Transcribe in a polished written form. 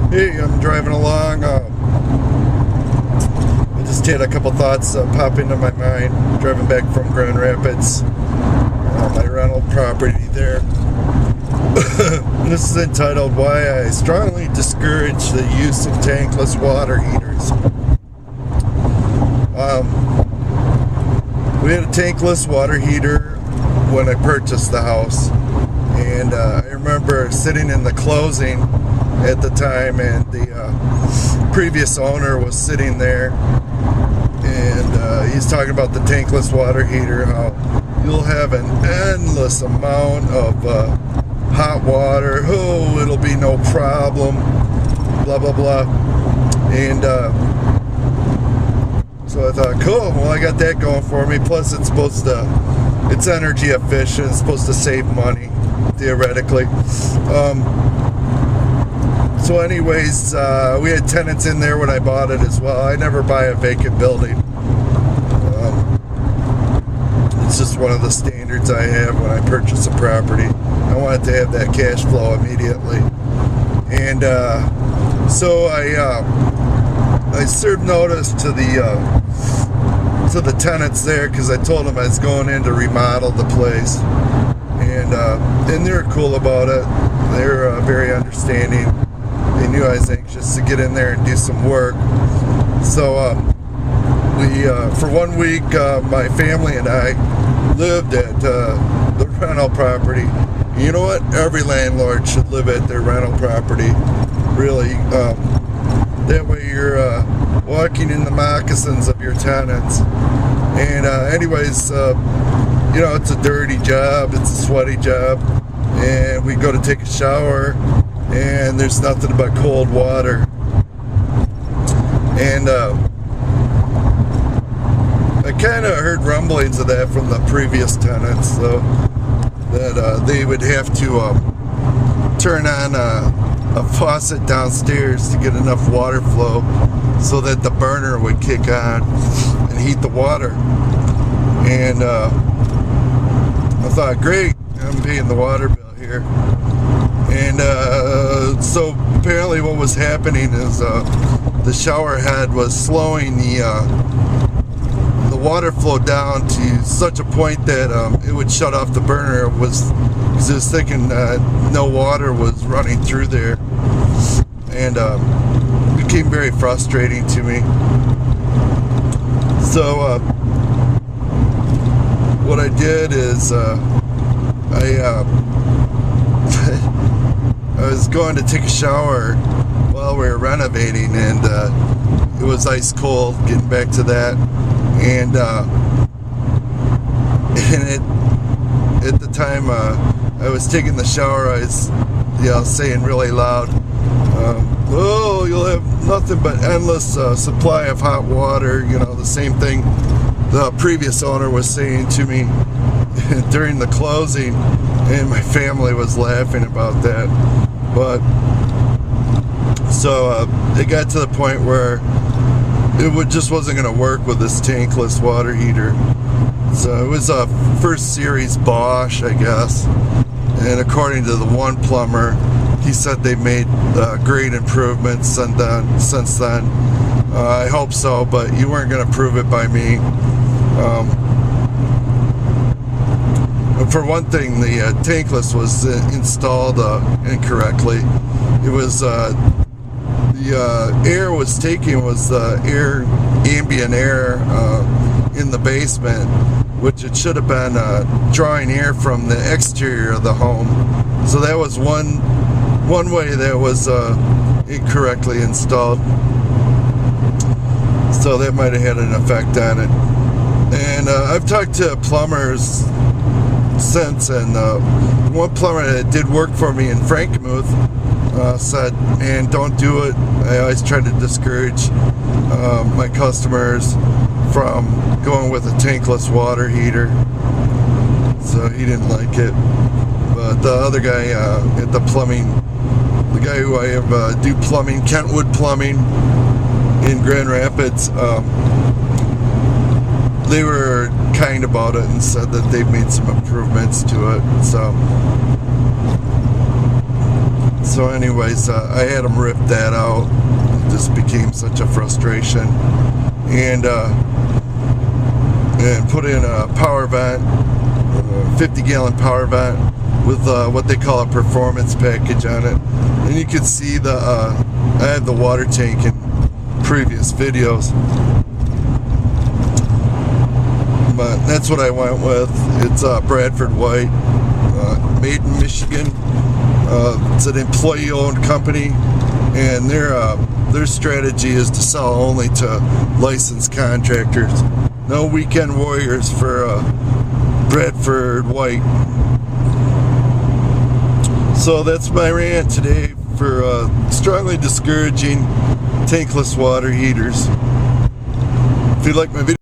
Hey, I'm driving along. I just had a couple thoughts pop into my mind driving back from Grand Rapids, my rental property there. This is entitled Why I Strongly Discourage the Use of Tankless Water Heaters. We had a tankless water heater when I purchased the house, and I remember sitting in the closing at the time, and the previous owner was sitting there, and he's talking about the tankless water heater, how you'll have an endless amount of hot water. Oh, it'll be no problem, blah blah blah. And so I thought, cool, well, I got that going for me. Plus it's energy efficient, it's supposed to save money theoretically. So anyways, we had tenants in there when I bought it as well. I never buy a vacant building. It's just one of the standards I have when I purchase a property. I want it to have that cash flow immediately. And so I served notice to the tenants there, because I told them I was going in to remodel the place. And they're cool about it. They're very understanding. They knew I was anxious to get in there and do some work. So we, for 1 week, my family and I lived at the rental property. You know what? Every landlord should live at their rental property. Really. That way you're walking in the moccasins of your tenants. And anyways, you know, it's a dirty job. It's a sweaty job. And we go to take a shower, and there's nothing but cold water. And I kind of heard rumblings of that from the previous tenants, so that they would have to turn on a faucet downstairs to get enough water flow so that the burner would kick on and heat the water. And I thought, great, I'm paying the water bill here. And so apparently what was happening is the shower head was slowing the water flow down to such a point that it would shut off the burner. Because it was thinking no water was running through there. And it became very frustrating to me. So what I did is I was going to take a shower while we were renovating, and it was ice cold getting back to that. And at the time I was taking the shower, I was saying really loud, oh, you'll have nothing but endless supply of hot water. You know, the same thing the previous owner was saying to me during the closing, and my family was laughing about that. But so it got to the point where it just wasn't going to work with this tankless water heater. So it was a first series Bosch, I guess, and according to the one plumber, he said they made great improvements since then. I hope so, but you weren't going to prove it by me. For one thing, the tankless was installed incorrectly. It was the air was taking was ambient air in the basement, which it should have been drawing air from the exterior of the home. So that was one way that was incorrectly installed. So that might have had an effect on it. And I've talked to plumbers since, and one plumber that did work for me in Frankenmuth said, and don't do it. I always try to discourage my customers from going with a tankless water heater. So he didn't like it. But the other guy at the plumbing, the guy who I have do plumbing, Kentwood Plumbing in Grand Rapids, they were kind about it and said that they've made some improvements to it. So So anyways, I had them rip that out. It just became such a frustration. And put in a power vent, 50-gallon power vent with what they call a performance package on it. And you can see I had the water tank in previous videos. But that's what I went with. It's Bradford White, made in Michigan. It's an employee-owned company, and their strategy is to sell only to licensed contractors. No weekend warriors for Bradford White. So that's my rant today for strongly discouraging tankless water heaters. If you like my video,